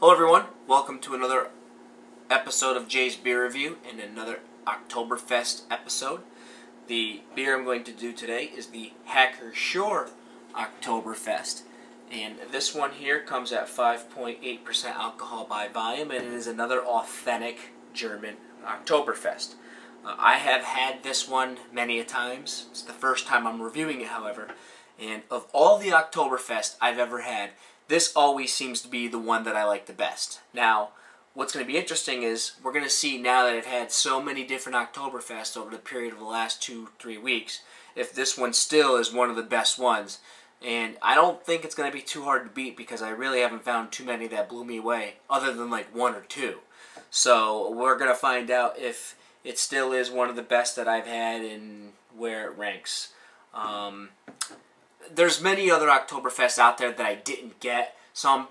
Hello everyone, welcome to another episode of Jay's Beer Review and another Octoberfest episode. The beer I'm going to do today is the Pschorr Octoberfest. And this one here comes at 5.8% alcohol by volume, and it is another authentic German Oktoberfest. I have had this one many a times. It's the first time I'm reviewing it, however. And of all the Oktoberfest I've ever had, this always seems to be the one that I like the best. Now, what's going to be interesting is we're going to see now that I've had so many different Oktoberfests over the period of the last 2-3 weeks, if this one still is one of the best ones. And I don't think it's going to be too hard to beat because I really haven't found too many that blew me away, other than like one or two. So we're going to find out if it still is one of the best that I've had and where it ranks. There's many other Oktoberfests out there that I didn't get, so I'm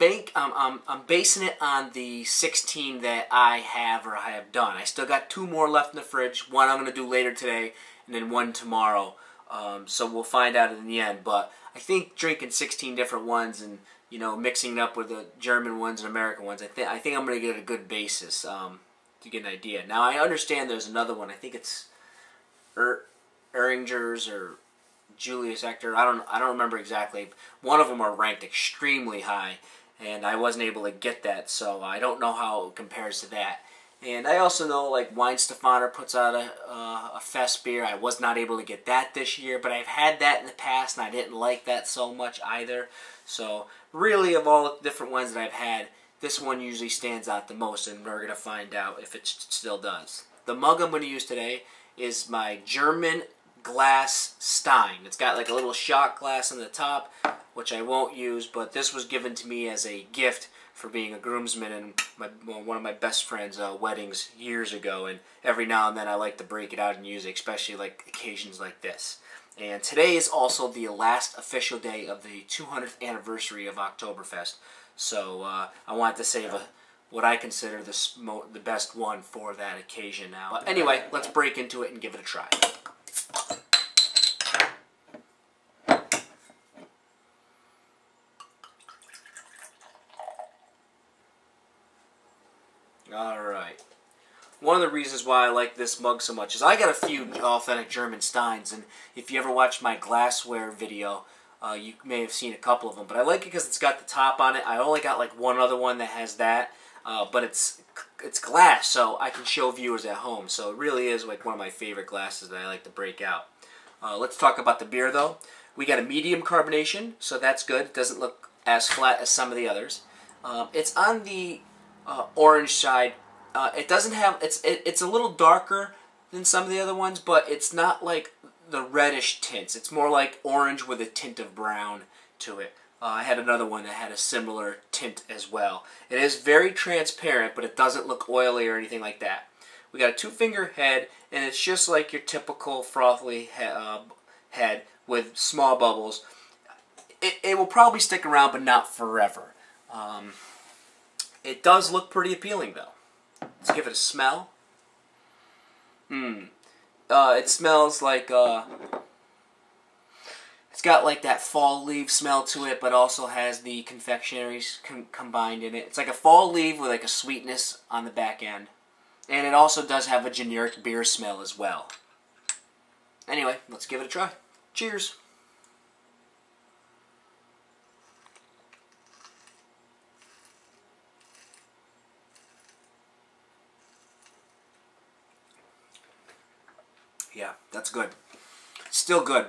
basing it on the 16 that I have done. I still got 2 more left in the fridge. One I'm going to do later today, and then one tomorrow. So we'll find out in the end. But I think drinking 16 different ones and mixing it up with the German ones and American ones, I think I'm going to get a good basis to get an idea. Now I understand there's another one. I think it's Ehringer's or Julius Hector. I don't remember exactly. One of them are ranked extremely high, and I wasn't able to get that, so I don't know how it compares to that. And I also know like Weihenstephaner puts out a fest beer. I was not able to get that this year, but I've had that in the past, and I didn't like that so much either. So really, of all the different ones that I've had, this one usually stands out the most, and we're going to find out if it still does. The mug I'm going to use today is my German glass Stein. It's got like a little shot glass on the top, which I won't use, but this was given to me as a gift for being a groomsman in one of my best friend's weddings years ago, and every now and then I like to break it out and use it, especially like occasions like this. And today is also the last official day of the 200th anniversary of Oktoberfest, so I wanted to save what I consider the best one for that occasion now. But anyway, let's break into it and give it a try. Alright. One of the reasons why I like this mug so much is I got a few authentic German Steins, and if you ever watched my glassware video, you may have seen a couple of them. But I like it because it's got the top on it. I only got like one other one that has that, but it's glass, so I can show viewers at home. So it really is like one of my favorite glasses that I like to break out. Let's talk about the beer though. We got a medium carbonation, so that's good. It doesn't look as flat as some of the others. It's on the orange side. It doesn't have. It's a little darker than some of the other ones, but it's not like the reddish tints. It's more like orange with a tint of brown to it. I had another one that had a similar tint as well. It is very transparent, but it doesn't look oily or anything like that. We got a 2-finger head, and it's just like your typical frothy head with small bubbles. It will probably stick around, but not forever. It does look pretty appealing, though. Let's give it a smell. It smells like it's got like that fall leaf smell to it, but also has the confectionaries combined in it. It's like a fall leaf with like a sweetness on the back end. And it also does have a generic beer smell as well. Anyway, let's give it a try. Cheers! Yeah, that's good. Still good.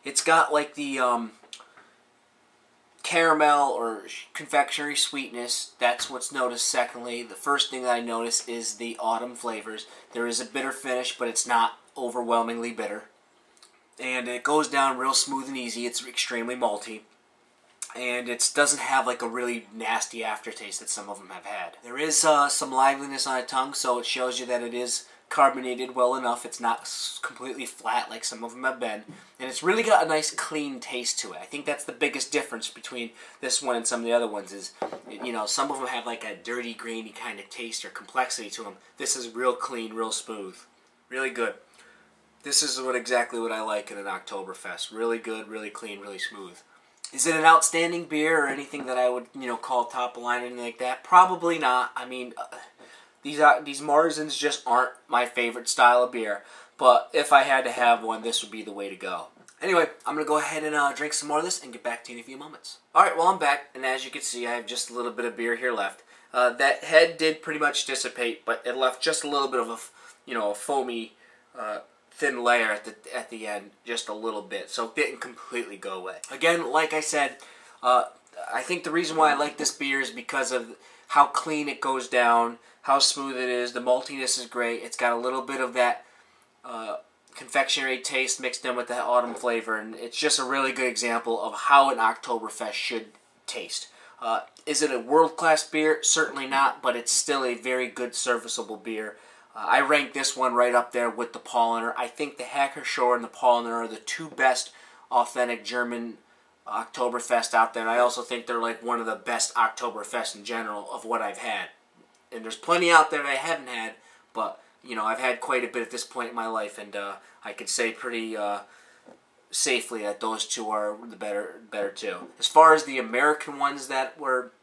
It's got like the caramel or confectionery sweetness. That's what's noticed secondly. The first thing that I notice is the autumn flavors. There is a bitter finish, but it's not overwhelmingly bitter. And it goes down real smooth and easy. It's extremely malty. And it doesn't have like a really nasty aftertaste that some of them have had. There is some liveliness on the tongue, so it shows you that it is carbonated well enough. It's not completely flat like some of them have been. And it's really got a nice clean taste to it. I think that's the biggest difference between this one and some of the other ones is, some of them have like a dirty, grainy kind of taste or complexity to them. This is real clean, real smooth. Really good. This is exactly what I like in an Oktoberfest. Really good, really clean, really smooth. Is it an outstanding beer or anything that I would, call top of line or anything like that? Probably not. I mean, these Marzens just aren't my favorite style of beer. But if I had to have one, this would be the way to go. Anyway, I'm going to go ahead and drink some more of this and get back to you in a few moments. Alright, well I'm back, and as you can see, I have just a little bit of beer here left. That head did pretty much dissipate, but it left just a little bit of a foamy, thin layer at the end, just a little bit, so it didn't completely go away. Again, like I said, I think the reason why I like this beer is because of how clean it goes down, how smooth it is, the maltiness is great, it's got a little bit of that confectionery taste mixed in with that autumn flavor, and it's just a really good example of how an Oktoberfest should taste. Is it a world-class beer? Certainly not, but it's still a very good serviceable beer. I rank this one right up there with the Paulaner. I think the Pschorr and the Paulaner are the two best authentic German Oktoberfest out there, and I also think they're like one of the best Oktoberfest in general of what I've had. And there's plenty out there that I haven't had, but I've had quite a bit at this point in my life, and I could say pretty safely that those two are the better two. As far as the American ones that were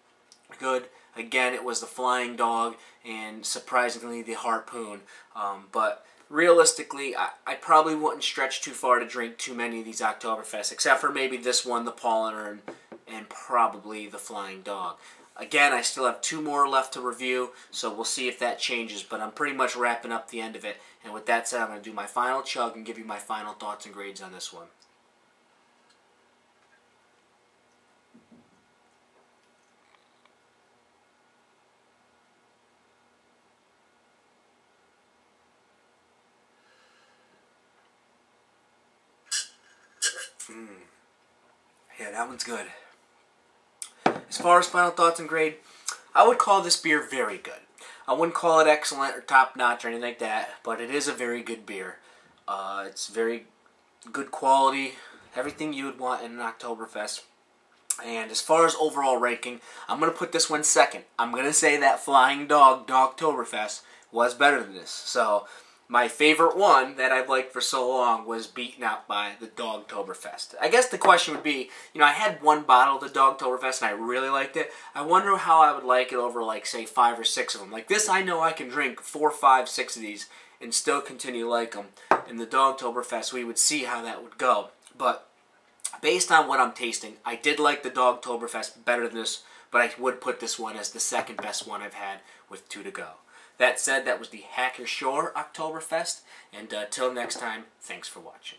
good, again, it was the Flying Dog and surprisingly the Harpoon. But realistically, I probably wouldn't stretch too far to drink too many of these Oktoberfests, except for maybe this one, the Paulaner, and probably the Flying Dog. Again, I still have two more left to review, so we'll see if that changes, but I'm pretty much wrapping up the end of it. And with that said, I'm going to do my final chug and give you my final thoughts and grades on this one. Yeah, that one's good. As far as final thoughts and grade, I would call this beer very good. I wouldn't call it excellent or top-notch or anything like that, but it is a very good beer. It's very good quality, everything you would want in an Oktoberfest. And as far as overall ranking, I'm going to put this one second. I'm going to say that Flying Dog Oktoberfest was better than this. So my favorite one that I've liked for so long was beaten out by the Oktoberfest. I guess the question would be, I had one bottle of the Oktoberfest and I really liked it. I wonder how I would like it over, like, say, 5 or 6 of them. Like this, I know I can drink 4, 5, 6 of these and still continue to like them. In the Oktoberfest, we would see how that would go. But based on what I'm tasting, I did like the Oktoberfest better than this, but I would put this one as the second best one I've had with 2 to go. That said, that was the Pschorr Oktoberfest, and till next time, thanks for watching.